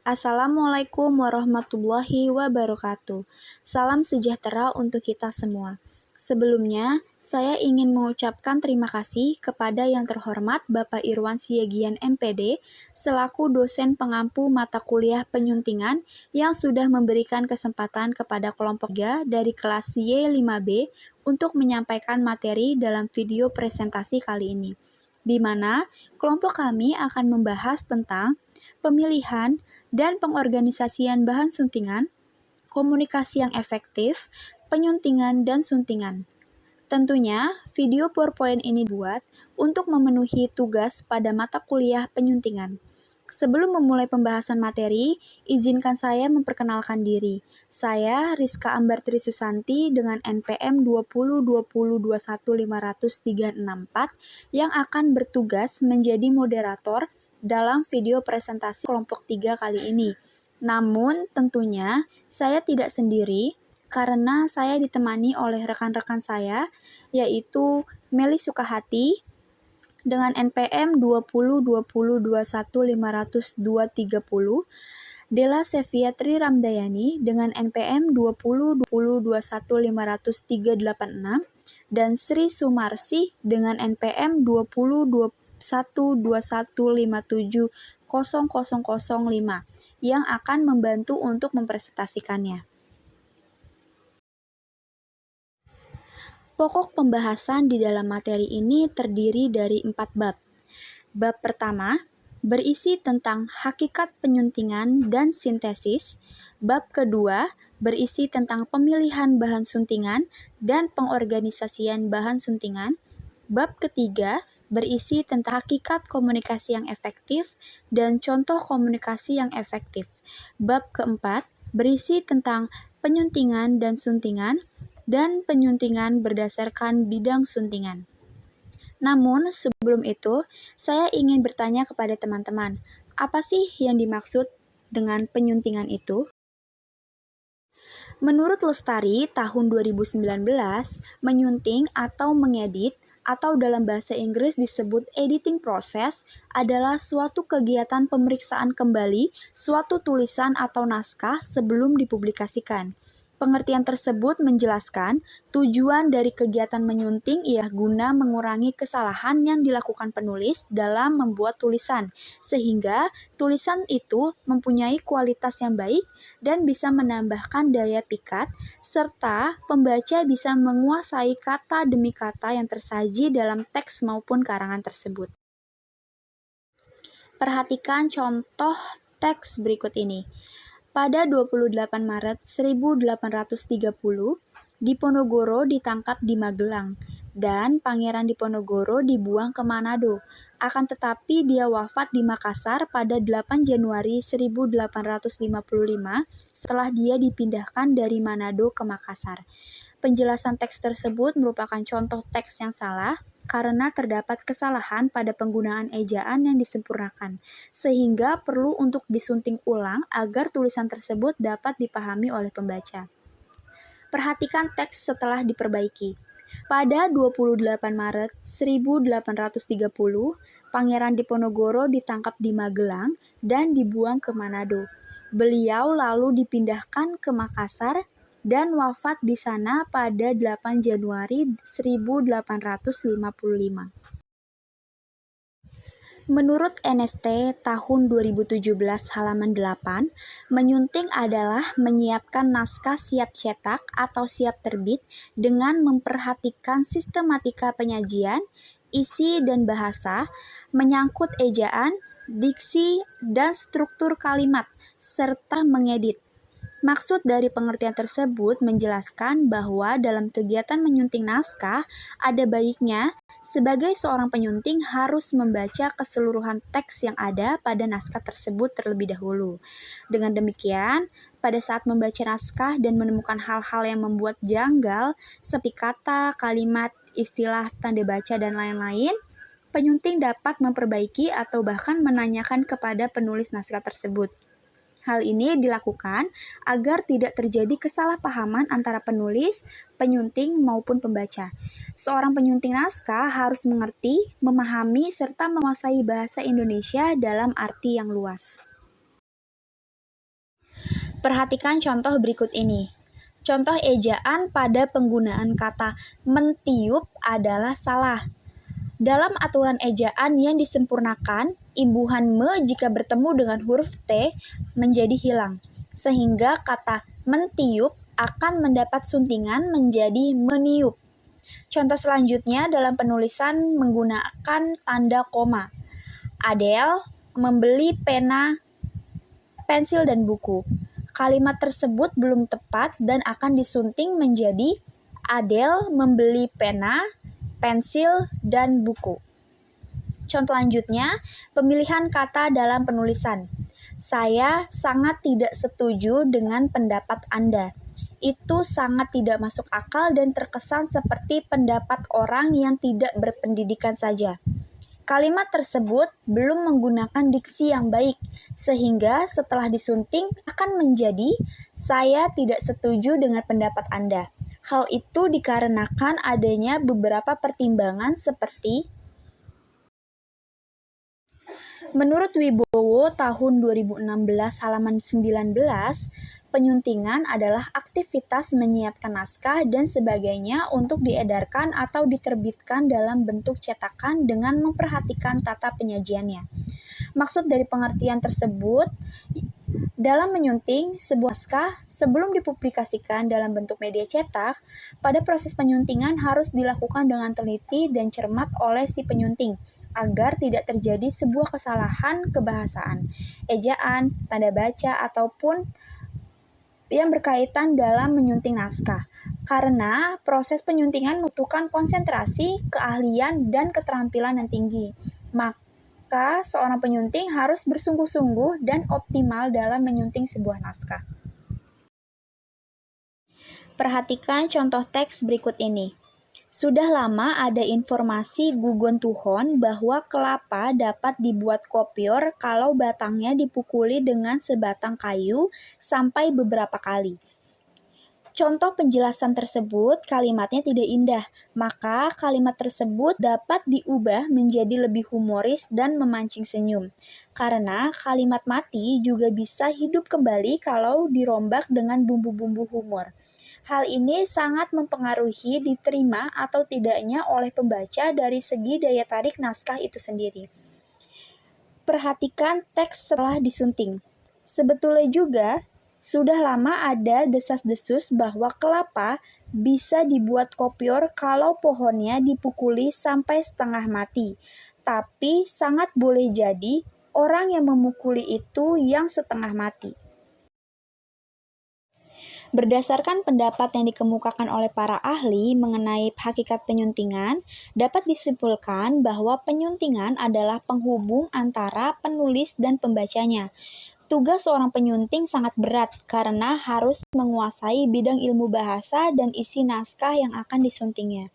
Assalamualaikum warahmatullahi wabarakatuh. Salam sejahtera untuk kita semua. Sebelumnya, saya ingin mengucapkan terima kasih kepada yang terhormat Bapak Irwan Siegian MPD selaku dosen pengampu mata kuliah penyuntingan yang sudah memberikan kesempatan kepada kelompok 3 dari kelas Y5B untuk menyampaikan materi dalam video presentasi kali ini, di mana kelompok kami akan membahas tentang pemilihan dan pengorganisasian bahan suntingan, komunikasi yang efektif, penyuntingan dan suntingan. Tentunya, video PowerPoint ini dibuat untuk memenuhi tugas pada mata kuliah penyuntingan. Sebelum memulai pembahasan materi, izinkan saya memperkenalkan diri. Saya Rizka Ambar Trisusanti dengan NPM 2020215364 yang akan bertugas menjadi moderator dalam video presentasi kelompok 3 kali ini. Namun, tentunya saya tidak sendiri karena saya ditemani oleh rekan-rekan saya, yaitu Meli Sukahati dengan NPM 202021500230, Della Seviatri Ramdayani dengan NPM 2020215036, dan Sri Sumarsi dengan NPM 202121570005 yang akan membantu untuk mempresentasikannya. Pokok pembahasan di dalam materi ini terdiri dari 4 bab. Bab pertama berisi tentang hakikat penyuntingan dan sintesis. Bab kedua berisi tentang pemilihan bahan suntingan dan pengorganisasian bahan suntingan. Bab ketiga berisi tentang hakikat komunikasi yang efektif dan contoh komunikasi yang efektif. Bab keempat berisi tentang penyuntingan dan suntingan dan penyuntingan berdasarkan bidang suntingan. Namun, sebelum itu, saya ingin bertanya kepada teman-teman, apa sih yang dimaksud dengan penyuntingan itu? Menurut Lestari, tahun 2019, menyunting atau mengedit atau dalam bahasa Inggris disebut editing process adalah suatu kegiatan pemeriksaan kembali suatu tulisan atau naskah sebelum dipublikasikan. Pengertian tersebut menjelaskan tujuan dari kegiatan menyunting ialah guna mengurangi kesalahan yang dilakukan penulis dalam membuat tulisan, sehingga tulisan itu mempunyai kualitas yang baik dan bisa menambahkan daya pikat, serta pembaca bisa menguasai kata demi kata yang tersaji dalam teks maupun karangan tersebut. Perhatikan contoh teks berikut ini. Pada 28 Maret 1830, Diponegoro ditangkap di Magelang, dan Pangeran Diponegoro dibuang ke Manado. Akan tetapi dia wafat di Makassar pada 8 Januari 1855 setelah dia dipindahkan dari Manado ke Makassar. Penjelasan teks tersebut merupakan contoh teks yang salah karena terdapat kesalahan pada penggunaan ejaan yang disempurnakan, sehingga perlu untuk disunting ulang agar tulisan tersebut dapat dipahami oleh pembaca. Perhatikan teks setelah diperbaiki. Pada 28 Maret 1830, Pangeran Diponegoro ditangkap di Magelang dan dibuang ke Manado. Beliau lalu dipindahkan ke Makassar dan wafat di sana pada 8 Januari 1855. Menurut NST tahun 2017 halaman 8, menyunting adalah menyiapkan naskah siap cetak atau siap terbit dengan memperhatikan sistematika penyajian, isi dan bahasa, menyangkut ejaan, diksi, dan struktur kalimat, serta mengedit. Maksud dari pengertian tersebut menjelaskan bahwa dalam kegiatan menyunting naskah, ada baiknya sebagai seorang penyunting harus membaca keseluruhan teks yang ada pada naskah tersebut terlebih dahulu. Dengan demikian, pada saat membaca naskah dan menemukan hal-hal yang membuat janggal, seperti kata, kalimat, istilah, tanda baca, dan lain-lain, penyunting dapat memperbaiki atau bahkan menanyakan kepada penulis naskah tersebut. Hal ini dilakukan agar tidak terjadi kesalahpahaman antara penulis, penyunting, maupun pembaca. Seorang penyunting naskah harus mengerti, memahami, serta menguasai bahasa Indonesia dalam arti yang luas. Perhatikan contoh berikut ini. Contoh ejaan pada penggunaan kata mentiup adalah salah. Dalam aturan ejaan yang disempurnakan, imbuhan me jika bertemu dengan huruf T menjadi hilang, sehingga kata mentiup akan mendapat suntingan menjadi meniup. Contoh selanjutnya dalam penulisan menggunakan tanda koma. Adele membeli pena, pensil, dan buku. Kalimat tersebut belum tepat dan akan disunting menjadi Adele membeli pena, pensil, dan buku. Contoh lanjutnya, pemilihan kata dalam penulisan. Saya sangat tidak setuju dengan pendapat Anda. Itu sangat tidak masuk akal dan terkesan seperti pendapat orang yang tidak berpendidikan saja. Kalimat tersebut belum menggunakan diksi yang baik, sehingga setelah disunting akan menjadi saya tidak setuju dengan pendapat Anda. Hal itu dikarenakan adanya beberapa pertimbangan seperti menurut Wibowo tahun 2016 halaman 19, penyuntingan adalah aktivitas menyiapkan naskah dan sebagainya untuk diedarkan atau diterbitkan dalam bentuk cetakan dengan memperhatikan tata penyajiannya. Maksud dari pengertian tersebut, dalam menyunting sebuah naskah sebelum dipublikasikan dalam bentuk media cetak, pada proses penyuntingan harus dilakukan dengan teliti dan cermat oleh si penyunting, agar tidak terjadi sebuah kesalahan kebahasaan, ejaan, tanda baca, ataupun yang berkaitan dalam menyunting naskah. Karena proses penyuntingan membutuhkan konsentrasi, keahlian, dan keterampilan yang tinggi. Maka seorang penyunting harus bersungguh-sungguh dan optimal dalam menyunting sebuah naskah. Perhatikan contoh teks berikut ini. Sudah lama ada informasi gugon tuhon bahwa kelapa dapat dibuat kopior kalau batangnya dipukuli dengan sebatang kayu sampai beberapa kali. Contoh penjelasan tersebut kalimatnya tidak indah, maka kalimat tersebut dapat diubah menjadi lebih humoris dan memancing senyum. Karena kalimat mati juga bisa hidup kembali kalau dirombak dengan bumbu-bumbu humor. Hal ini sangat mempengaruhi diterima atau tidaknya oleh pembaca dari segi daya tarik naskah itu sendiri. Perhatikan teks setelah disunting. Sebetulnya juga sudah lama ada desas-desus bahwa kelapa bisa dibuat kopior kalau pohonnya dipukuli sampai setengah mati. Tapi sangat boleh jadi orang yang memukuli itu yang setengah mati. Berdasarkan pendapat yang dikemukakan oleh para ahli mengenai hakikat penyuntingan, dapat disimpulkan bahwa penyuntingan adalah penghubung antara penulis dan pembacanya. Tugas seorang penyunting sangat berat karena harus menguasai bidang ilmu bahasa dan isi naskah yang akan disuntingnya.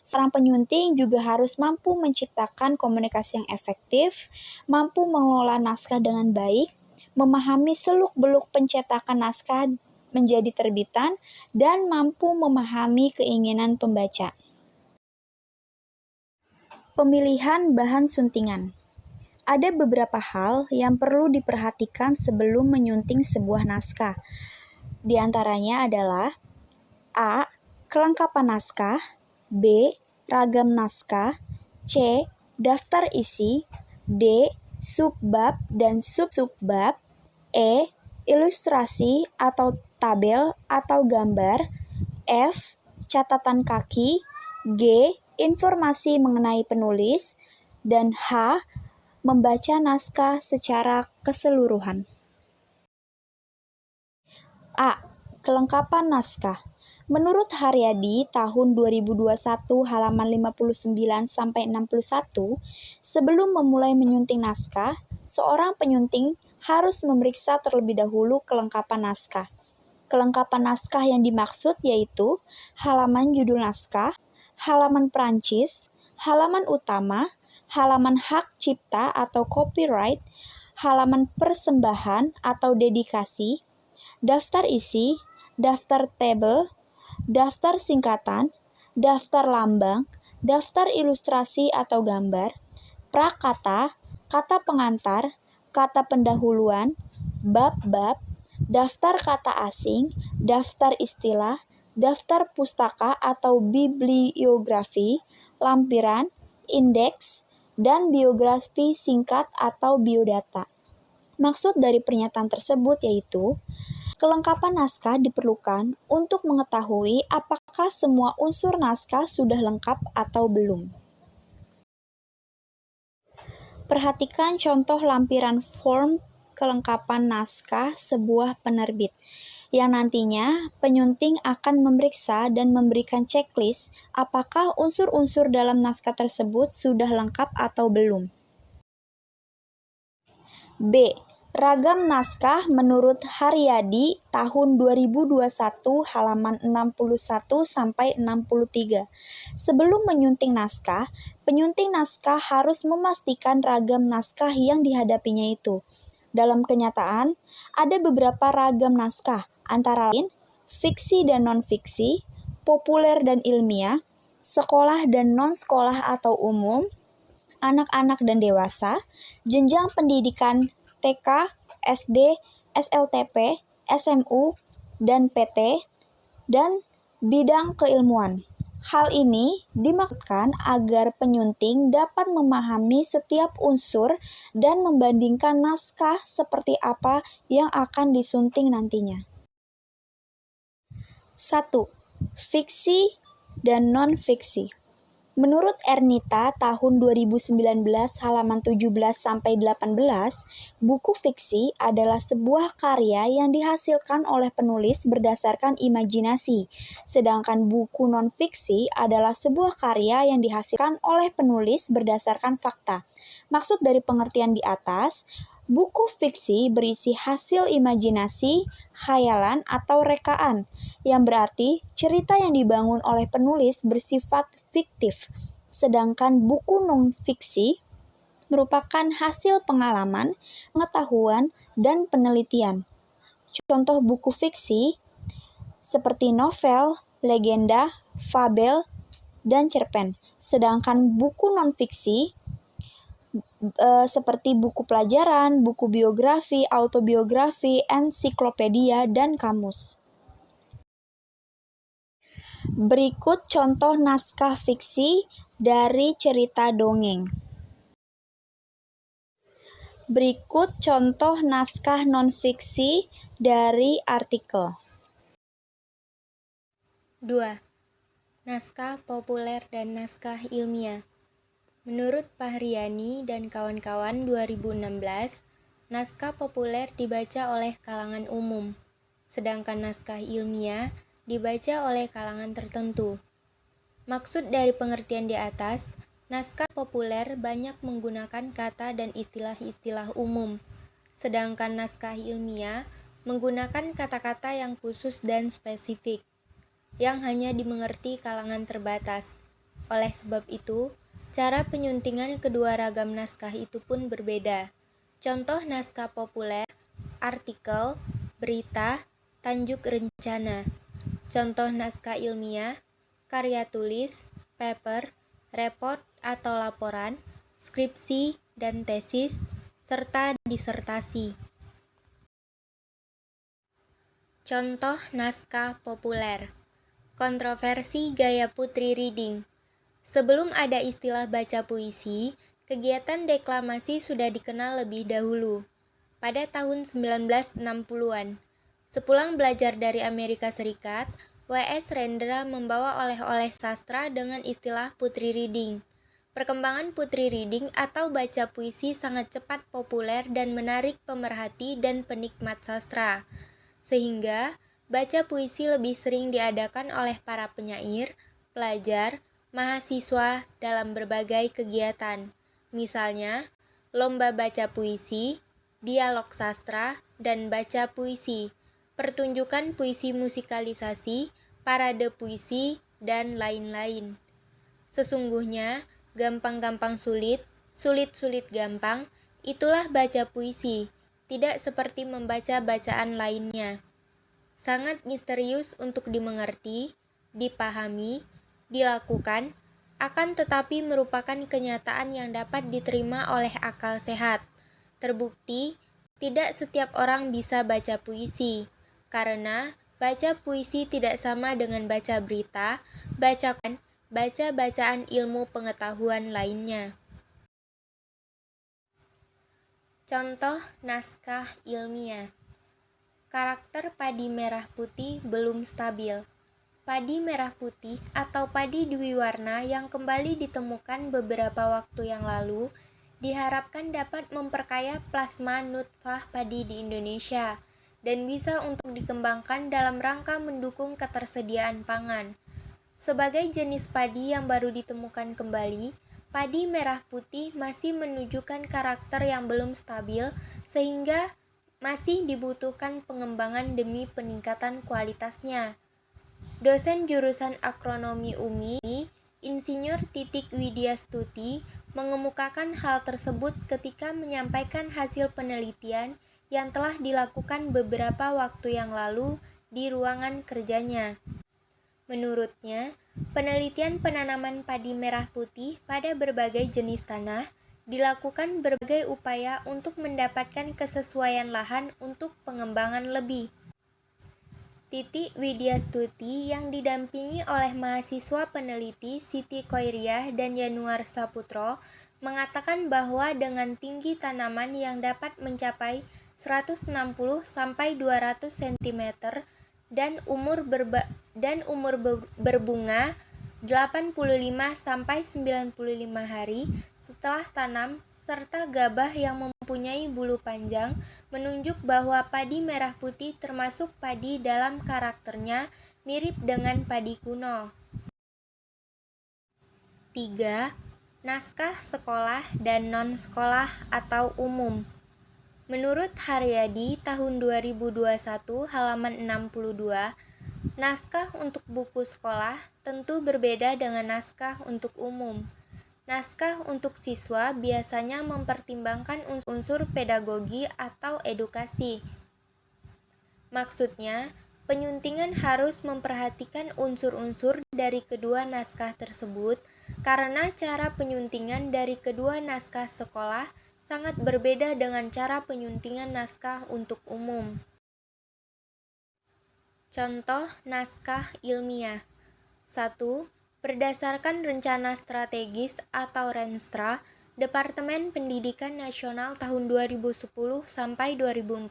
Seorang penyunting juga harus mampu menciptakan komunikasi yang efektif, mampu mengelola naskah dengan baik, memahami seluk-beluk pencetakan naskah menjadi terbitan, dan mampu memahami keinginan pembaca. Pemilihan bahan suntingan. Ada beberapa hal yang perlu diperhatikan sebelum menyunting sebuah naskah. Di antaranya adalah A. Kelengkapan naskah, B. Ragam naskah, C. Daftar isi, D. Subbab dan sub-subbab, E. Ilustrasi atau tabel atau gambar, F. Catatan kaki, G. Informasi mengenai penulis, dan H. Membaca naskah secara keseluruhan. A. Kelengkapan naskah. Menurut Haryadi tahun 2021 halaman 59-61, sebelum memulai menyunting naskah, seorang penyunting harus memeriksa terlebih dahulu kelengkapan naskah. Kelengkapan naskah yang dimaksud yaitu halaman judul naskah, halaman Perancis, halaman utama, halaman hak cipta atau copyright, halaman persembahan atau dedikasi, daftar isi, daftar tabel, daftar singkatan, daftar lambang, daftar ilustrasi atau gambar, prakata, kata pengantar, kata pendahuluan, bab-bab, daftar kata asing, daftar istilah, daftar pustaka atau bibliografi, lampiran, indeks, dan biografi singkat atau biodata. Maksud dari pernyataan tersebut yaitu, kelengkapan naskah diperlukan untuk mengetahui apakah semua unsur naskah sudah lengkap atau belum. Perhatikan contoh lampiran form kelengkapan naskah sebuah penerbit, yang nantinya penyunting akan memeriksa dan memberikan checklist apakah unsur-unsur dalam naskah tersebut sudah lengkap atau belum. B. Ragam naskah menurut Haryadi tahun 2021 halaman 61-63. Sebelum menyunting naskah, penyunting naskah harus memastikan ragam naskah yang dihadapinya itu. Dalam kenyataan, ada beberapa ragam naskah, antara lain fiksi dan non-fiksi, populer dan ilmiah, sekolah dan non-sekolah atau umum, anak-anak dan dewasa, jenjang pendidikan TK, SD, SLTP, SMU, dan PT, dan bidang keilmuan. Hal ini dimaksudkan agar penyunting dapat memahami setiap unsur dan membandingkan naskah seperti apa yang akan disunting nantinya. 1. Fiksi dan non-fiksi. Menurut Ernita tahun 2019 halaman 17-18, buku fiksi adalah sebuah karya yang dihasilkan oleh penulis berdasarkan imajinasi, sedangkan buku non-fiksi adalah sebuah karya yang dihasilkan oleh penulis berdasarkan fakta. Maksud dari pengertian di atas, buku fiksi berisi hasil imajinasi, khayalan, atau rekaan, yang berarti cerita yang dibangun oleh penulis bersifat fiktif, sedangkan buku non-fiksi merupakan hasil pengalaman, pengetahuan, dan penelitian. Contoh buku fiksi seperti novel, legenda, fabel, dan cerpen, sedangkan buku non-fiksi seperti buku pelajaran, buku biografi, autobiografi, ensiklopedia, dan kamus. Berikut contoh naskah fiksi dari cerita dongeng. Berikut contoh naskah non-fiksi dari artikel. 2. Naskah populer dan naskah ilmiah. Menurut Pahriani dan kawan-kawan 2016, naskah populer dibaca oleh kalangan umum, sedangkan naskah ilmiah dibaca oleh kalangan tertentu. Maksud dari pengertian di atas, naskah populer banyak menggunakan kata dan istilah-istilah umum, sedangkan naskah ilmiah menggunakan kata-kata yang khusus dan spesifik, yang hanya dimengerti kalangan terbatas. Oleh sebab itu, cara penyuntingan kedua ragam naskah itu pun berbeda. Contoh naskah populer, artikel, berita, tanjuk rencana. Contoh naskah ilmiah, karya tulis, paper, report atau laporan, skripsi dan tesis, serta disertasi. Contoh naskah populer. Kontroversi gaya Putri Reading. Sebelum ada istilah baca puisi, kegiatan deklamasi sudah dikenal lebih dahulu. Pada tahun 1960-an, sepulang belajar dari Amerika Serikat, W.S. Rendra membawa oleh-oleh sastra dengan istilah Putri Reading. Perkembangan Putri Reading atau baca puisi sangat cepat populer dan menarik pemerhati dan penikmat sastra, sehingga baca puisi lebih sering diadakan oleh para penyair, pelajar, mahasiswa dalam berbagai kegiatan. Misalnya, lomba baca puisi, dialog sastra, dan baca puisi, pertunjukan puisi musikalisasi, parade puisi, dan lain-lain. Sesungguhnya, gampang-gampang sulit, sulit-sulit gampang, itulah baca puisi, tidak seperti membaca bacaan lainnya. Sangat misterius untuk dimengerti, dipahami, dilakukan, akan tetapi merupakan kenyataan yang dapat diterima oleh akal sehat. Terbukti Tidak setiap orang bisa baca puisi, karena baca puisi tidak sama dengan baca berita, baca-bacaan ilmu pengetahuan lainnya. Contoh naskah ilmiah. Karakter padi merah putih belum stabil. Padi merah putih atau padi dwiwarna yang kembali ditemukan beberapa waktu yang lalu diharapkan dapat memperkaya plasma nutfah padi di Indonesia dan bisa untuk dikembangkan dalam rangka mendukung ketersediaan pangan. Sebagai jenis padi yang baru ditemukan kembali, padi merah putih masih menunjukkan karakter yang belum stabil sehingga masih dibutuhkan pengembangan demi peningkatan kualitasnya. Dosen jurusan Agronomi UMI, Insinyur Titik Widyastuti, mengemukakan hal tersebut ketika menyampaikan hasil penelitian yang telah dilakukan beberapa waktu yang lalu di ruangan kerjanya. Menurutnya, penelitian penanaman padi merah putih pada berbagai jenis tanah dilakukan berbagai upaya untuk mendapatkan kesesuaian lahan untuk pengembangan lebih. Titik Widyastuti yang didampingi oleh mahasiswa peneliti Siti Khoiriah dan Yanuar Saputro mengatakan bahwa dengan tinggi tanaman yang dapat mencapai 160 sampai 200 cm dan umur berbunga 85 sampai 95 hari setelah tanam serta gabah yang mempunyai bulu panjang menunjuk bahwa padi merah putih termasuk padi dalam karakternya mirip dengan padi kuno. 3. Naskah sekolah dan non-sekolah atau umum. Menurut Haryadi tahun 2021 halaman 62, naskah untuk buku sekolah tentu berbeda dengan naskah untuk umum. Naskah untuk siswa biasanya mempertimbangkan unsur pedagogi atau edukasi. Maksudnya, penyuntingan harus memperhatikan unsur-unsur dari kedua naskah tersebut karena cara penyuntingan dari kedua naskah sekolah sangat berbeda dengan cara penyuntingan naskah untuk umum. Contoh naskah ilmiah. 1. Berdasarkan Rencana Strategis atau Renstra, Departemen Pendidikan Nasional tahun 2010 sampai 2014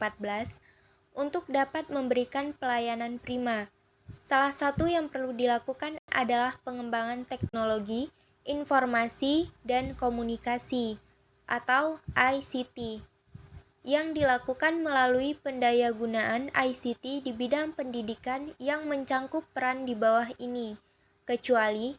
untuk dapat memberikan pelayanan prima. Salah satu yang perlu dilakukan adalah pengembangan teknologi, informasi, dan komunikasi atau ICT yang dilakukan melalui pendayagunaan ICT di bidang pendidikan yang mencangkup peran di bawah ini, kecuali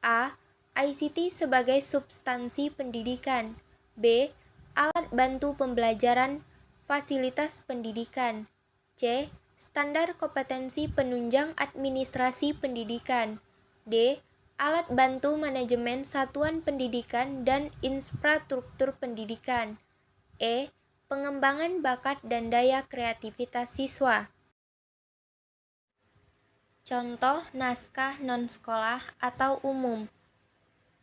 A. ICT sebagai substansi pendidikan, B. Alat bantu pembelajaran, fasilitas pendidikan, C. Standar kompetensi penunjang administrasi pendidikan, D. Alat bantu manajemen satuan pendidikan dan infrastruktur pendidikan, E. Pengembangan bakat dan daya kreativitas siswa. Contoh naskah non-sekolah atau umum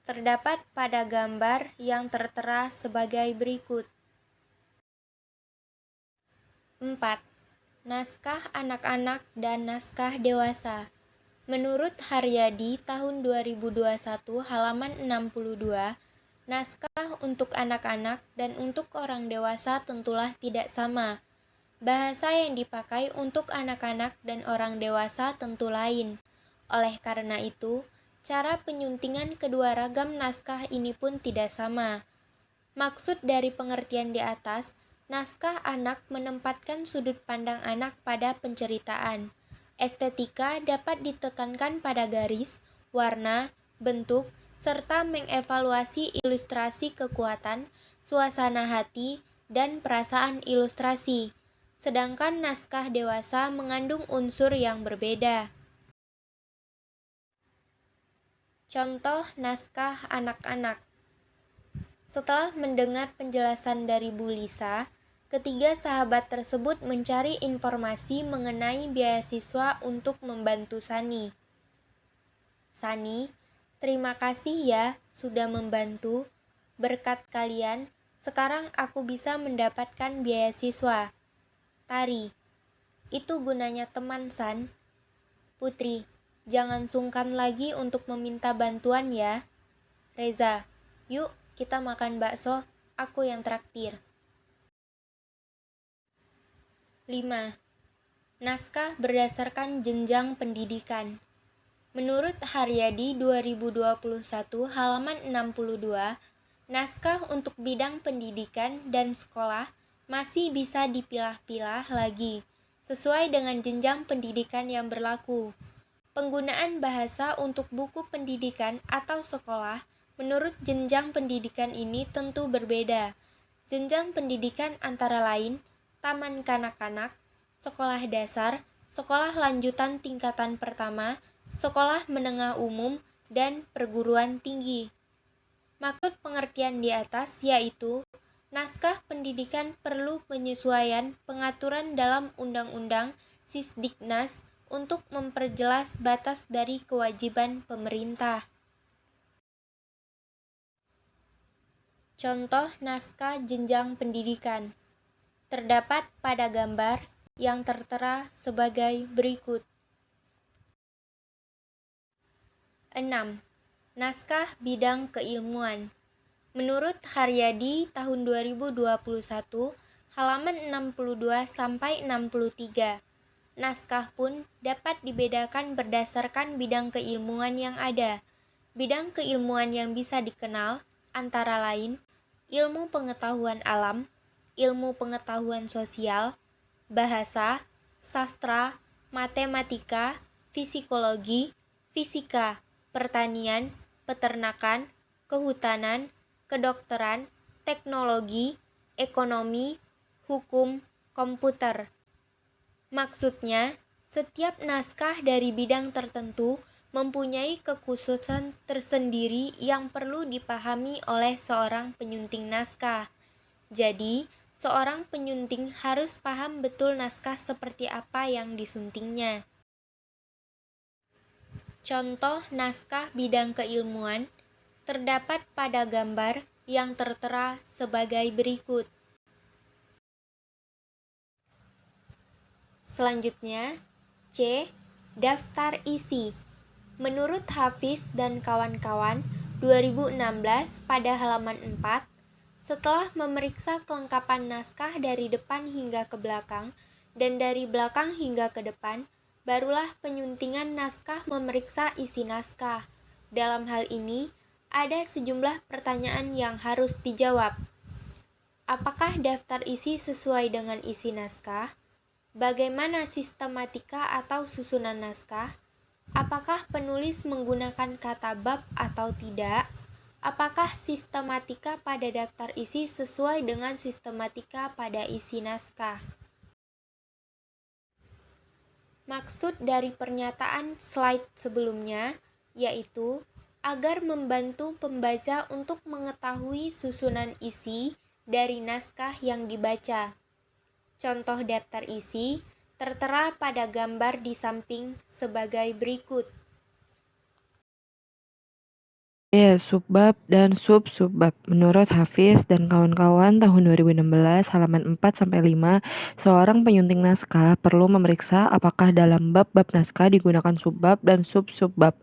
terdapat pada gambar yang tertera sebagai berikut. 4. Naskah anak-anak dan naskah dewasa. Menurut Haryadi tahun 2021 halaman 62, naskah untuk anak-anak dan untuk orang dewasa tentulah tidak sama. Bahasa yang dipakai untuk anak-anak dan orang dewasa tentu lain. Oleh karena itu, cara penyuntingan kedua ragam naskah ini pun tidak sama. Maksud dari pengertian di atas, naskah anak menempatkan sudut pandang anak pada penceritaan. Estetika dapat ditekankan pada garis, warna, bentuk, serta mengevaluasi ilustrasi kekuatan, suasana hati, dan perasaan ilustrasi. Sedangkan naskah dewasa mengandung unsur yang berbeda. Contoh naskah anak-anak. Setelah mendengar penjelasan dari Bu Lisa, ketiga sahabat tersebut mencari informasi mengenai beasiswa untuk membantu Sani. Sani, terima kasih ya sudah membantu. Berkat kalian, Sekarang aku bisa mendapatkan beasiswa. Tari, itu gunanya teman, San. Putri, jangan sungkan lagi untuk meminta bantuan ya. Reza, yuk kita makan bakso, aku yang traktir. 5. Naskah berdasarkan jenjang pendidikan. Menurut Haryadi 2021 halaman 62, naskah untuk bidang pendidikan dan sekolah masih bisa dipilah-pilah lagi, sesuai dengan jenjang pendidikan yang berlaku. Penggunaan bahasa untuk buku pendidikan atau sekolah menurut jenjang pendidikan ini tentu berbeda. Jenjang pendidikan antara lain taman kanak-kanak, sekolah dasar, sekolah lanjutan tingkatan pertama, sekolah menengah umum, dan perguruan tinggi. Maksud pengertian di atas yaitu naskah pendidikan perlu penyesuaian pengaturan dalam Undang-Undang Sisdiknas untuk memperjelas batas dari kewajiban pemerintah. Contoh naskah jenjang pendidikan terdapat pada gambar yang tertera sebagai berikut. 6. Naskah bidang keilmuan. Menurut Haryadi tahun 2021, halaman 62 sampai 63. Naskah pun dapat dibedakan berdasarkan bidang keilmuan yang ada. Bidang keilmuan yang bisa dikenal antara lain ilmu pengetahuan alam, ilmu pengetahuan sosial, bahasa, sastra, matematika, fisikologi, fisika, pertanian, peternakan, kehutanan, kedokteran, teknologi, ekonomi, hukum, komputer. Maksudnya, setiap naskah dari bidang tertentu mempunyai kekhususan tersendiri yang perlu dipahami oleh seorang penyunting naskah. Jadi, seorang penyunting harus paham betul naskah seperti apa yang disuntingnya. Contoh naskah bidang keilmuan terdapat pada gambar yang tertera sebagai berikut. Selanjutnya, C. Daftar isi. Menurut Hafiz dan kawan-kawan 2016 pada halaman 4, setelah memeriksa kelengkapan naskah dari depan hingga ke belakang dan dari belakang hingga ke depan, barulah penyuntingan naskah memeriksa isi naskah. Dalam hal ini, ada sejumlah pertanyaan yang harus dijawab. Apakah daftar isi sesuai dengan isi naskah? Bagaimana sistematika atau susunan naskah? Apakah penulis menggunakan kata bab atau tidak? Apakah sistematika pada daftar isi sesuai dengan sistematika pada isi naskah? Maksud dari pernyataan slide sebelumnya yaitu agar membantu pembaca untuk mengetahui susunan isi dari naskah yang dibaca. Contoh daftar isi tertera pada gambar di samping sebagai berikut. Subbab dan sub-subbab. Menurut Hafiz dan kawan-kawan tahun 2016 halaman 4-5, seorang penyunting naskah perlu memeriksa apakah dalam bab-bab naskah digunakan subbab dan sub-subbab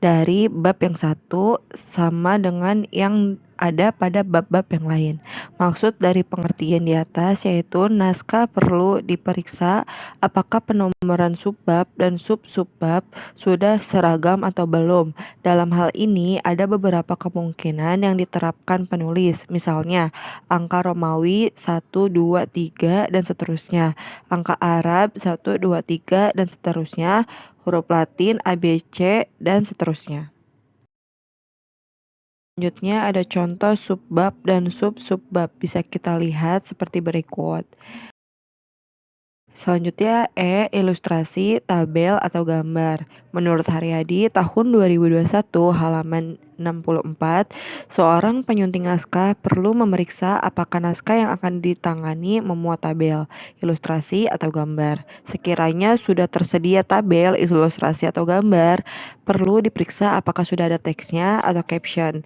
dari bab yang satu sama dengan yang ada pada bab-bab yang lain. Maksud dari pengertian di atas yaitu naskah perlu diperiksa apakah penomoran subbab dan sub-subbab sudah seragam atau belum. Dalam hal ini ada beberapa kemungkinan yang diterapkan penulis, misalnya angka Romawi 1, 2, 3 dan seterusnya, angka Arab 1, 2, 3 dan seterusnya, huruf Latin ABC dan seterusnya. Selanjutnya ada contoh subbab dan sub-subbab, bisa kita lihat seperti berikut. Selanjutnya ilustrasi, tabel atau gambar. Menurut Haryadi tahun 2021 halaman 64, seorang penyunting naskah perlu memeriksa apakah naskah yang akan ditangani memuat tabel, ilustrasi atau gambar. Sekiranya sudah tersedia tabel, ilustrasi atau gambar, perlu diperiksa apakah sudah ada teksnya atau caption.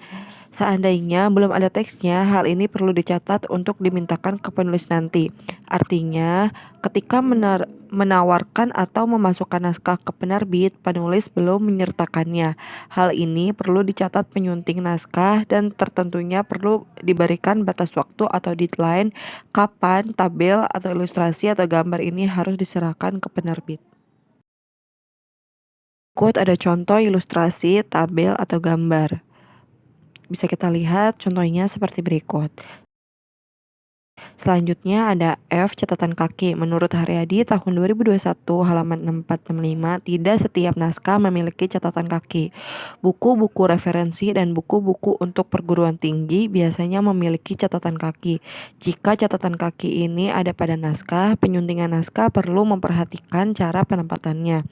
Seandainya belum ada teksnya, hal ini perlu dicatat untuk dimintakan ke penulis nanti. Artinya, ketika menawarkan atau memasukkan naskah ke penerbit, penulis belum menyertakannya. Hal ini perlu dicatat penyunting naskah dan tentunya perlu diberikan batas waktu atau deadline kapan tabel atau ilustrasi atau gambar ini harus diserahkan ke penerbit. Berikut ada contoh ilustrasi, tabel, atau gambar. Bisa kita lihat contohnya seperti berikut. Selanjutnya ada F catatan kaki. Menurut Haryadi tahun 2021 halaman 6465, tidak setiap naskah memiliki catatan kaki. Buku-buku referensi dan buku-buku untuk perguruan tinggi biasanya memiliki catatan kaki. Jika catatan kaki ini ada pada naskah, penyuntingan naskah perlu memperhatikan cara penempatannya.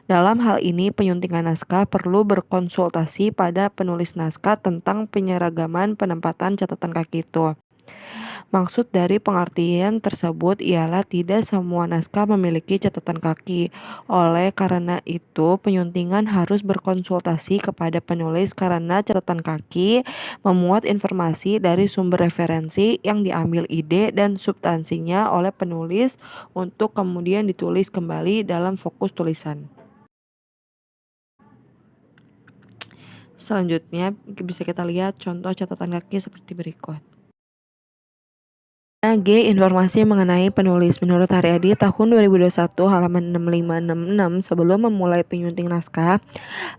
Dalam hal ini, penyuntingan naskah perlu berkonsultasi pada penulis naskah tentang penyeragaman penempatan catatan kaki itu. Maksud dari pengertian tersebut ialah tidak semua naskah memiliki catatan kaki. Oleh karena itu, penyuntingan harus berkonsultasi kepada penulis karena catatan kaki memuat informasi dari sumber referensi yang diambil ide dan substansinya oleh penulis untuk kemudian ditulis kembali dalam fokus tulisan. Selanjutnya bisa kita lihat contoh catatan kaki seperti berikut. G. Informasi mengenai penulis. Menurut Haryadi tahun 2021 halaman 6566, sebelum memulai penyunting naskah,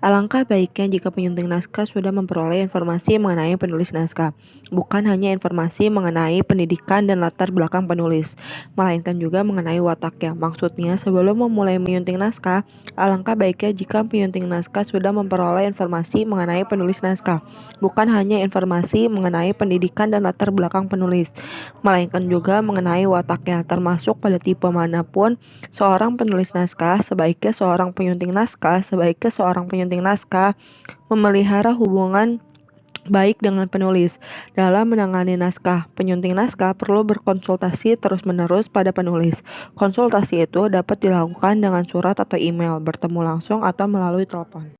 alangkah baiknya jika penyunting naskah sudah memperoleh informasi mengenai penulis naskah, bukan hanya informasi mengenai pendidikan dan latar belakang penulis, melainkan juga mengenai wataknya. Maksudnya, sebelum memulai menyunting naskah, alangkah baiknya jika penyunting naskah sudah memperoleh informasi mengenai penulis naskah, bukan hanya informasi mengenai pendidikan dan latar belakang penulis, melainkan juga mengenai wataknya, termasuk pada tipe manapun seorang penulis naskah. Sebaiknya seorang penyunting naskah memelihara hubungan baik dengan penulis. Dalam menangani naskah, penyunting naskah perlu berkonsultasi terus-menerus pada penulis. Konsultasi itu dapat dilakukan dengan surat atau email, bertemu langsung, atau melalui telepon.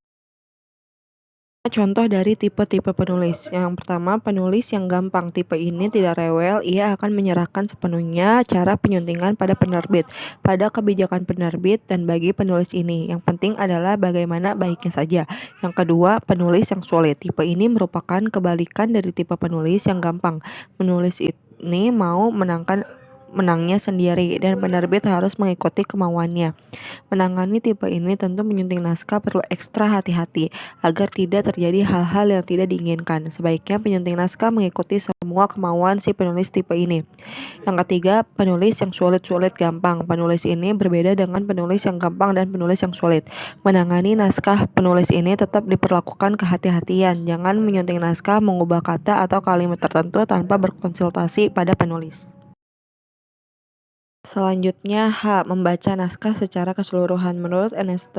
Contoh dari tipe-tipe penulis. Yang pertama, penulis yang gampang. Tipe ini tidak rewel, ia akan menyerahkan sepenuhnya cara penyuntingan pada penerbit, pada kebijakan penerbit dan bagi penulis ini. Yang penting adalah bagaimana baiknya saja. Yang kedua, penulis yang sulit. Tipe ini merupakan kebalikan dari tipe penulis yang gampang. Penulis ini mau menangnya sendiri dan penerbit harus mengikuti kemauannya. Menangani tipe ini tentu penyunting naskah perlu ekstra hati-hati agar tidak terjadi hal-hal yang tidak diinginkan. Sebaiknya penyunting naskah mengikuti semua kemauan si penulis tipe ini. Yang ketiga, penulis yang sulit-sulit gampang. Penulis ini berbeda dengan penulis yang gampang dan penulis yang sulit. Menangani naskah penulis ini tetap diperlakukan kehati-hatian. Jangan menyunting naskah mengubah kata atau kalimat tertentu tanpa berkonsultasi pada penulis. Selanjutnya, H. Membaca naskah secara keseluruhan. Menurut NST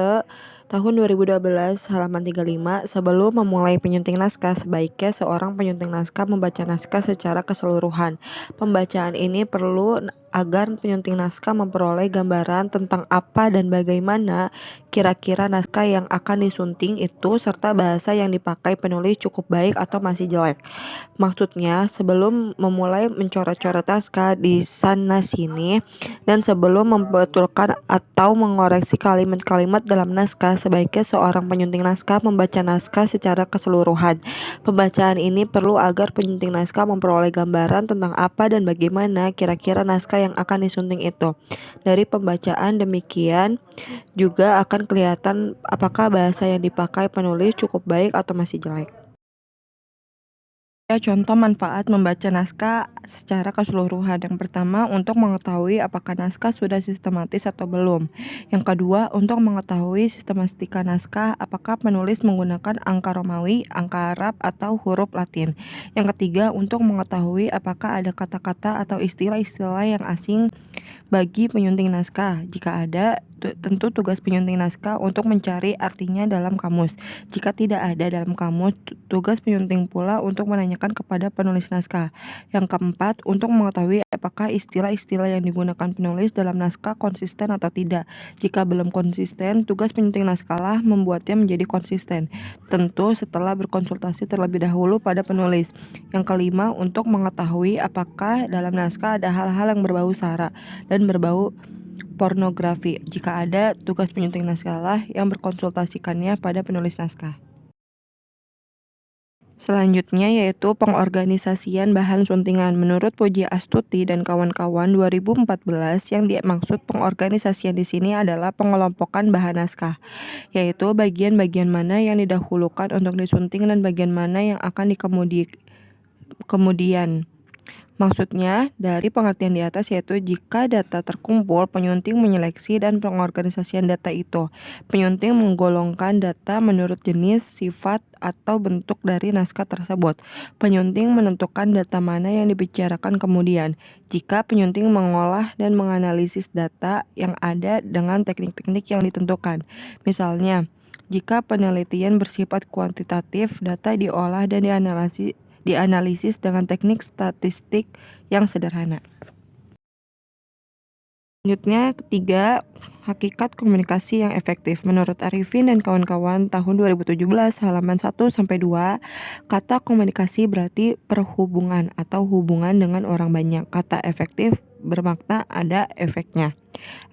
tahun 2012 halaman 35, sebelum memulai penyunting naskah, sebaiknya seorang penyunting naskah membaca naskah secara keseluruhan. Pembacaan ini perlu agar penyunting naskah memperoleh gambaran tentang apa dan bagaimana kira-kira naskah yang akan disunting itu, serta bahasa yang dipakai penulis cukup baik atau masih jelek. Maksudnya, sebelum memulai mencoret-coret naskah di sana-sini dan sebelum membetulkan atau mengoreksi kalimat-kalimat dalam naskah, sebaiknya seorang penyunting naskah membaca naskah secara keseluruhan. Pembacaan ini perlu agar penyunting naskah memperoleh gambaran tentang apa dan bagaimana kira-kira naskah yang akan disunting itu. Dari pembacaan demikian juga akan kelihatan apakah bahasa yang dipakai penulis cukup baik atau masih jelek. Contoh manfaat membaca naskah secara keseluruhan. Yang pertama, untuk mengetahui apakah naskah sudah sistematis atau belum. Yang kedua, untuk mengetahui sistematika naskah, apakah penulis menggunakan angka Romawi, angka Arab, atau huruf Latin. Yang ketiga, untuk mengetahui apakah ada kata-kata atau istilah-istilah yang asing bagi penyunting naskah. Jika ada, tentu tugas penyunting naskah untuk mencari artinya dalam kamus. Jika tidak ada dalam kamus, tugas penyunting pula untuk menanyakan kepada penulis naskah. Yang keempat, untuk mengetahui apakah apakah istilah-istilah yang digunakan penulis dalam naskah konsisten atau tidak. Jika belum konsisten, tugas penyunting naskah lah membuatnya menjadi konsisten. Tentu setelah berkonsultasi terlebih dahulu pada penulis. Yang kelima, untuk mengetahui apakah dalam naskah ada hal-hal yang berbau sara dan berbau pornografi. Jika ada, tugas penyunting naskah lah yang berkonsultasikannya pada penulis naskah. Selanjutnya yaitu pengorganisasian bahan suntingan. Menurut Puji Astuti dan kawan-kawan 2014, yang dimaksud pengorganisasian di sini adalah pengelompokan bahan naskah, yaitu bagian-bagian mana yang didahulukan untuk disunting dan bagian mana yang akan kemudian. Maksudnya, dari pengertian di atas yaitu jika data terkumpul, penyunting menyeleksi dan pengorganisasian data itu. Penyunting menggolongkan data menurut jenis, sifat, atau bentuk dari naskah tersebut. Penyunting menentukan data mana yang dibicarakan kemudian. Jika penyunting mengolah dan menganalisis data yang ada dengan teknik-teknik yang ditentukan. Misalnya, jika penelitian bersifat kuantitatif, data diolah dan dianalisis dengan teknik statistik yang sederhana. Selanjutnya, ketiga, hakikat komunikasi yang efektif. Menurut Arifin dan kawan-kawan tahun 2017 halaman 1-2, kata komunikasi berarti perhubungan atau hubungan dengan orang banyak. Kata efektif bermakna ada efeknya,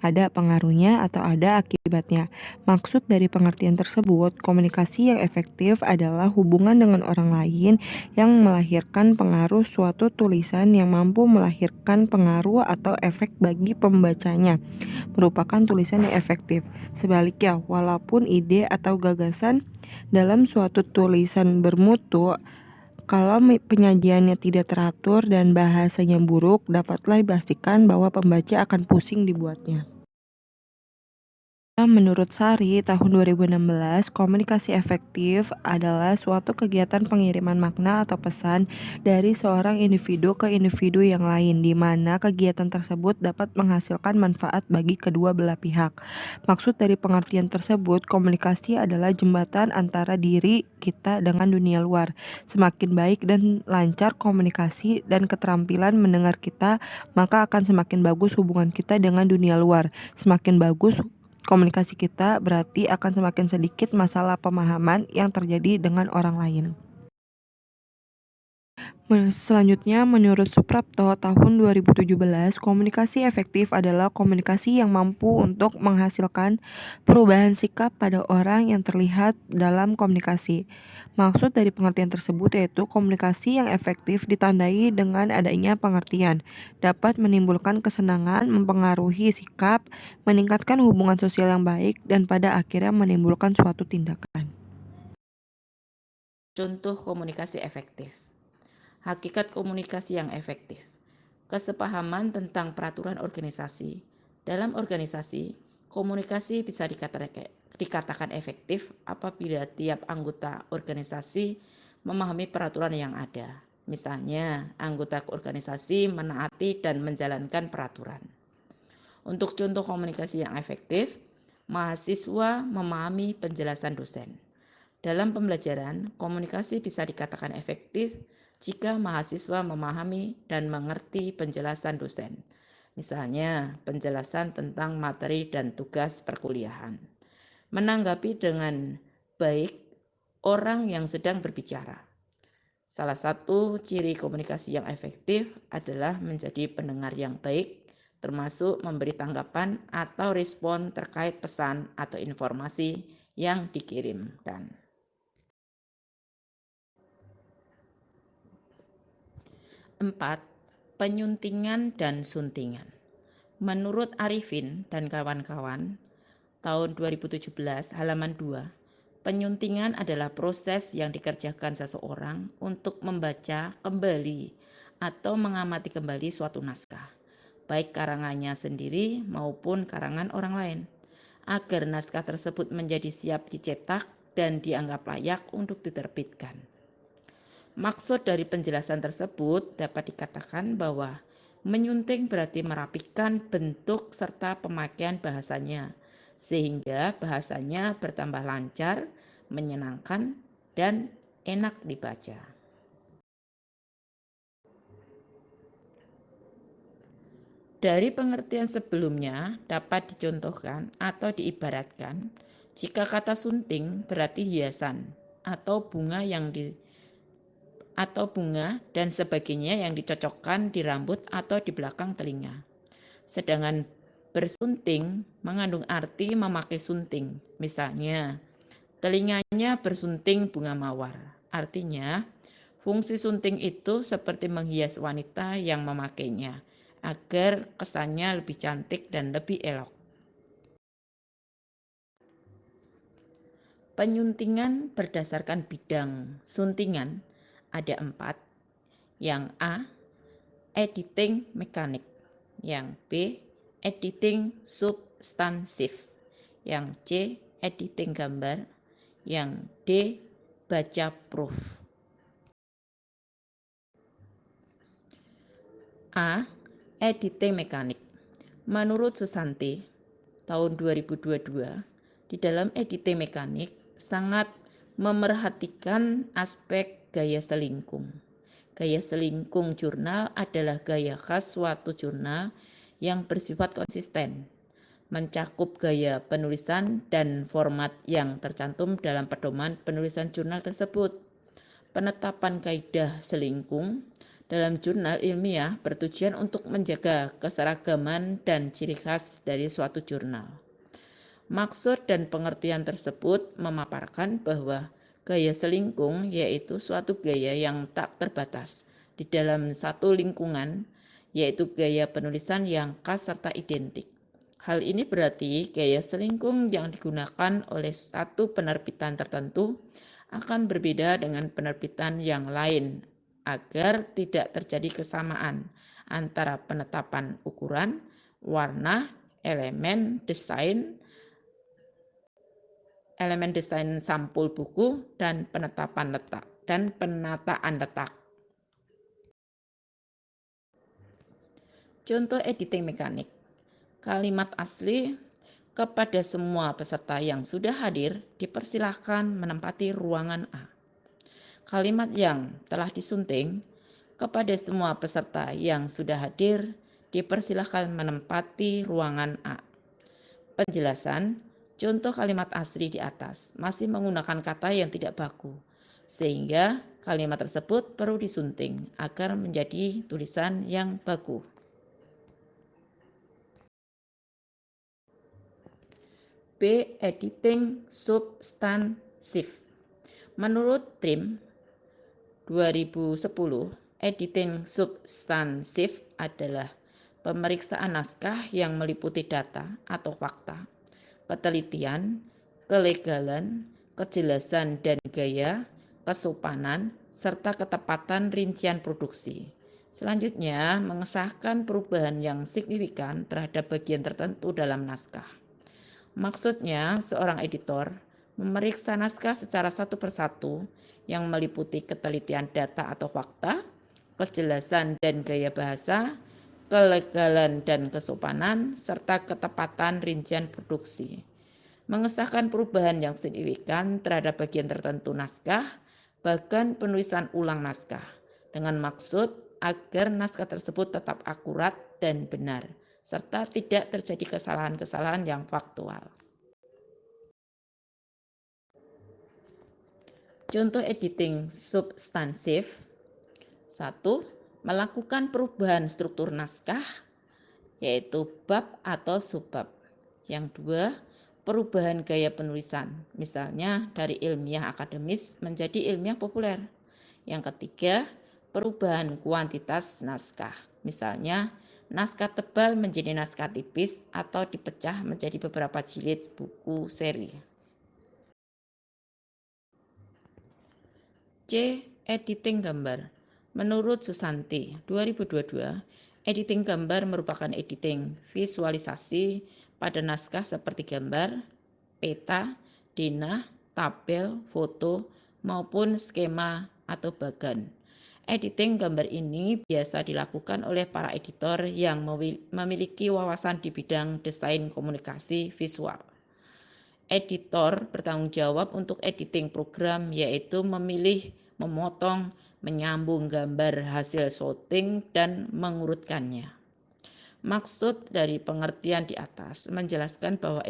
ada pengaruhnya atau ada akibatnya. Maksud dari pengertian tersebut, komunikasi yang efektif adalah hubungan dengan orang lain yang melahirkan pengaruh. Suatu tulisan yang mampu melahirkan pengaruh atau efek bagi pembacanya merupakan tulisan yang efektif. Sebaliknya, walaupun ide atau gagasan dalam suatu tulisan bermutu, kalau penyajiannya tidak teratur dan bahasanya buruk, dapatlah dipastikan bahwa pembaca akan pusing dibuatnya. Menurut Sari, tahun 2016, komunikasi efektif adalah suatu kegiatan pengiriman makna atau pesan dari seorang individu ke individu yang lain, di mana kegiatan tersebut dapat menghasilkan manfaat bagi kedua belah pihak. Maksud dari pengertian tersebut, komunikasi adalah jembatan antara diri kita dengan dunia luar. Semakin baik dan lancar komunikasi dan keterampilan mendengar kita, maka akan semakin bagus hubungan kita dengan dunia luar. Semakin bagus komunikasi kita, berarti akan semakin sedikit masalah pemahaman yang terjadi dengan orang lain. Selanjutnya, menurut Suprapto tahun 2017, komunikasi efektif adalah komunikasi yang mampu untuk menghasilkan perubahan sikap pada orang yang terlihat dalam komunikasi. Maksud dari pengertian tersebut yaitu komunikasi yang efektif ditandai dengan adanya pengertian, dapat menimbulkan kesenangan, mempengaruhi sikap, meningkatkan hubungan sosial yang baik, dan pada akhirnya menimbulkan suatu tindakan. Contoh komunikasi efektif. Hakikat komunikasi yang efektif. Kesepahaman tentang peraturan organisasi. Dalam organisasi, komunikasi bisa dikatakan efektif apabila tiap anggota organisasi memahami peraturan yang ada. Misalnya, anggota organisasi menaati dan menjalankan peraturan. Untuk contoh komunikasi yang efektif, mahasiswa memahami penjelasan dosen. Dalam pembelajaran, komunikasi bisa dikatakan efektif jika mahasiswa memahami dan mengerti penjelasan dosen. Misalnya, penjelasan tentang materi dan tugas perkuliahan. Menanggapi dengan baik orang yang sedang berbicara. Salah satu ciri komunikasi yang efektif adalah menjadi pendengar yang baik, termasuk memberi tanggapan atau respon terkait pesan atau informasi yang dikirimkan. 4. Penyuntingan dan suntingan. Menurut Arifin dan kawan-kawan, tahun 2017 halaman 2, penyuntingan adalah proses yang dikerjakan seseorang untuk membaca kembali atau mengamati kembali suatu naskah, baik karangannya sendiri maupun karangan orang lain, agar naskah tersebut menjadi siap dicetak dan dianggap layak untuk diterbitkan. Maksud dari penjelasan tersebut dapat dikatakan bahwa menyunting berarti merapikan bentuk serta pemakaian bahasanya, sehingga bahasanya bertambah lancar, menyenangkan, dan enak dibaca. Dari pengertian sebelumnya dapat dicontohkan atau diibaratkan jika kata sunting berarti hiasan atau bunga dan sebagainya yang dicocokkan di rambut atau di belakang telinga. Sedangkan bersunting mengandung arti memakai sunting. Misalnya, telinganya bersunting bunga mawar. Artinya, fungsi sunting itu seperti menghias wanita yang memakainya agar kesannya lebih cantik dan lebih elok. Penyuntingan berdasarkan bidang suntingan ada 4. Yang A, editing mekanik. Yang B, editing substansif. Yang C, editing gambar. Yang D, baca proof. A, editing mekanik. Menurut Susanti, tahun 2022, di dalam editing mekanik sangat memerhatikan aspek gaya selingkung. Gaya selingkung jurnal adalah gaya khas suatu jurnal yang bersifat konsisten, mencakup gaya penulisan dan format yang tercantum dalam pedoman penulisan jurnal tersebut. Penetapan kaidah selingkung dalam jurnal ilmiah bertujuan untuk menjaga keseragaman dan ciri khas dari suatu jurnal. Maksud dan pengertian tersebut memaparkan bahwa gaya selingkung yaitu suatu gaya yang tak terbatas di dalam satu lingkungan, yaitu gaya penulisan yang khas serta identik. Hal ini berarti gaya selingkung yang digunakan oleh satu penerbitan tertentu akan berbeda dengan penerbitan yang lain agar tidak terjadi kesamaan antara penetapan ukuran, warna, elemen desain sampul buku, dan penetapan letak dan penataan letak. Contoh editing mekanik. Kalimat asli, kepada semua peserta yang sudah hadir dipersilahkan menempati ruangan A. Kalimat yang telah disunting, kepada semua peserta yang sudah hadir dipersilahkan menempati ruangan A. Penjelasan, contoh kalimat asli di atas masih menggunakan kata yang tidak baku, sehingga kalimat tersebut perlu disunting agar menjadi tulisan yang baku. B. Editing substansif. Menurut TRIM 2010, editing substansif adalah pemeriksaan naskah yang meliputi data atau fakta, ketelitian, kelegalan, kejelasan dan gaya, kesopanan, serta ketepatan rincian produksi. Selanjutnya, mengesahkan perubahan yang signifikan terhadap bagian tertentu dalam naskah. Maksudnya, seorang editor memeriksa naskah secara satu persatu yang meliputi ketelitian data atau fakta, kejelasan dan gaya bahasa, kelegalan dan kesopanan, serta ketepatan rincian produksi. Mengesahkan perubahan yang signifikan terhadap bagian tertentu naskah, bahkan penulisan ulang naskah, dengan maksud agar naskah tersebut tetap akurat dan benar, serta tidak terjadi kesalahan-kesalahan yang faktual. Contoh editing substansif. 1. Melakukan perubahan struktur naskah, yaitu bab atau subbab. Yang 2, perubahan gaya penulisan, misalnya dari ilmiah akademis menjadi ilmiah populer. Yang 3, perubahan kuantitas naskah, misalnya naskah tebal menjadi naskah tipis atau dipecah menjadi beberapa jilid buku seri. C. Editing gambar. Menurut Susanti, 2022, editing gambar merupakan editing visualisasi pada naskah seperti gambar, peta, denah, tabel, foto, maupun skema atau bagan. Editing gambar ini biasa dilakukan oleh para editor yang memiliki wawasan di bidang desain komunikasi visual. Editor bertanggung jawab untuk editing program, yaitu memilih, memotong, menyambung gambar hasil shooting, dan mengurutkannya. Maksud dari pengertian di atas menjelaskan bahwa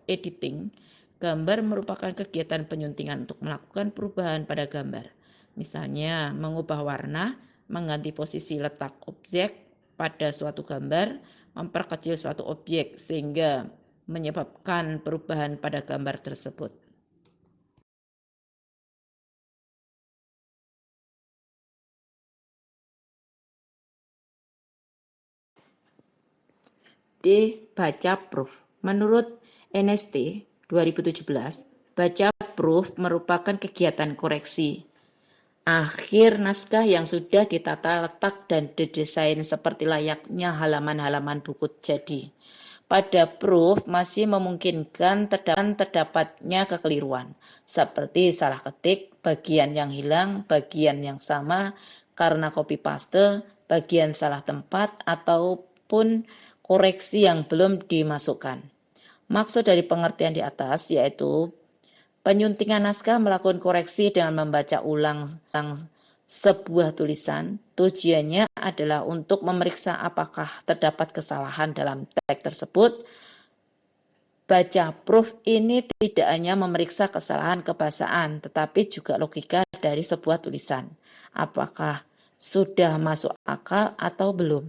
editing gambar merupakan kegiatan penyuntingan untuk melakukan perubahan pada gambar. Misalnya, mengubah warna, mengganti posisi letak objek pada suatu gambar, memperkecil suatu objek sehingga menyebabkan perubahan pada gambar tersebut. D. Baca proof. Menurut NST 2017, baca proof merupakan kegiatan koreksi akhir naskah yang sudah ditata letak dan didesain seperti layaknya halaman-halaman buku jadi. Pada proof masih memungkinkan terdapatnya kekeliruan, seperti salah ketik, bagian yang hilang, bagian yang sama karena copy paste, bagian salah tempat, ataupun koreksi yang belum dimasukkan. Maksud dari pengertian di atas yaitu penyuntingan naskah melakukan koreksi dengan membaca ulang sebuah tulisan. Tujuannya adalah untuk memeriksa apakah terdapat kesalahan dalam teks tersebut. Baca proof ini tidak hanya memeriksa kesalahan kebahasaan, tetapi juga logika dari sebuah tulisan. Apakah sudah masuk akal atau belum?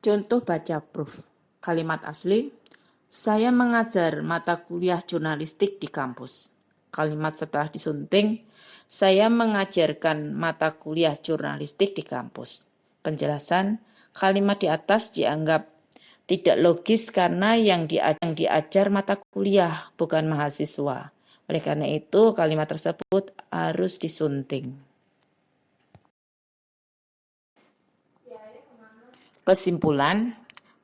Contoh baca proof. Kalimat asli, saya mengajar mata kuliah jurnalistik di kampus. Kalimat setelah disunting, saya mengajarkan mata kuliah jurnalistik di kampus. Penjelasan, kalimat di atas dianggap tidak logis karena yang diajar mata kuliah, bukan mahasiswa. Oleh karena itu, kalimat tersebut harus disunting. Kesimpulan,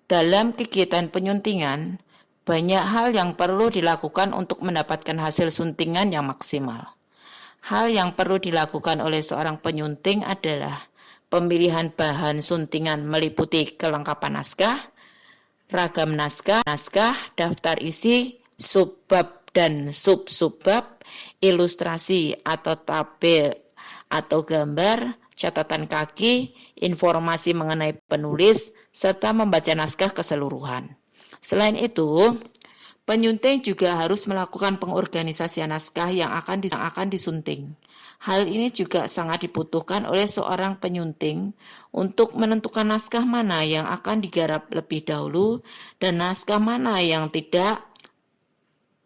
dalam kegiatan penyuntingan, banyak hal yang perlu dilakukan untuk mendapatkan hasil suntingan yang maksimal. Hal yang perlu dilakukan oleh seorang penyunting adalah pemilihan bahan suntingan meliputi kelengkapan naskah, ragam naskah, daftar isi, subbab dan sub-subbab, ilustrasi atau tabel atau gambar, catatan kaki, informasi mengenai penulis, serta membaca naskah keseluruhan. Selain itu, penyunting juga harus melakukan pengorganisasian naskah yang akan disunting. Hal ini juga sangat dibutuhkan oleh seorang penyunting untuk menentukan naskah mana yang akan digarap lebih dahulu dan naskah mana yang tidak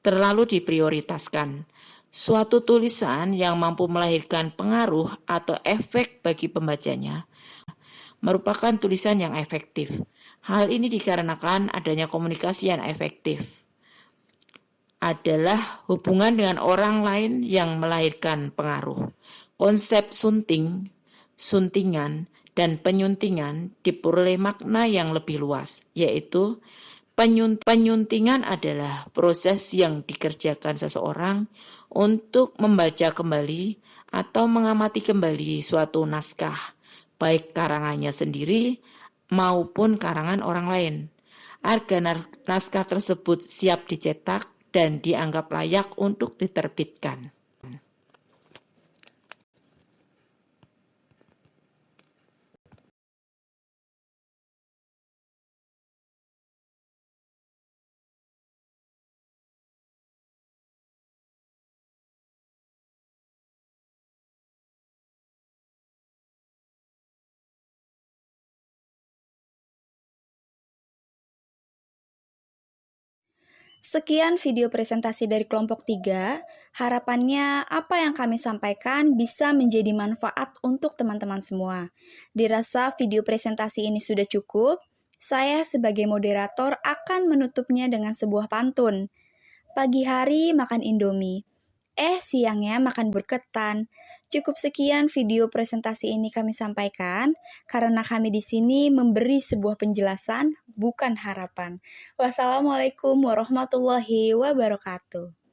terlalu diprioritaskan. Suatu tulisan yang mampu melahirkan pengaruh atau efek bagi pembacanya merupakan tulisan yang efektif. Hal ini dikarenakan adanya komunikasi yang efektif adalah hubungan dengan orang lain yang melahirkan pengaruh. Konsep suntingan, dan penyuntingan diperoleh makna yang lebih luas, yaitu penyuntingan adalah proses yang dikerjakan seseorang untuk membaca kembali atau mengamati kembali suatu naskah, baik karangannya sendiri maupun karangan orang lain, agar naskah tersebut siap dicetak dan dianggap layak untuk diterbitkan. Sekian video presentasi dari kelompok 3. Harapannya apa yang kami sampaikan bisa menjadi manfaat untuk teman-teman semua. Dirasa video presentasi ini sudah cukup, saya sebagai moderator akan menutupnya dengan sebuah pantun. Pagi hari makan Indomie, siangnya makan bubur ketan. Cukup sekian video presentasi ini kami sampaikan karena kami di sini memberi sebuah penjelasan, bukan harapan. Wassalamualaikum warahmatullahi wabarakatuh.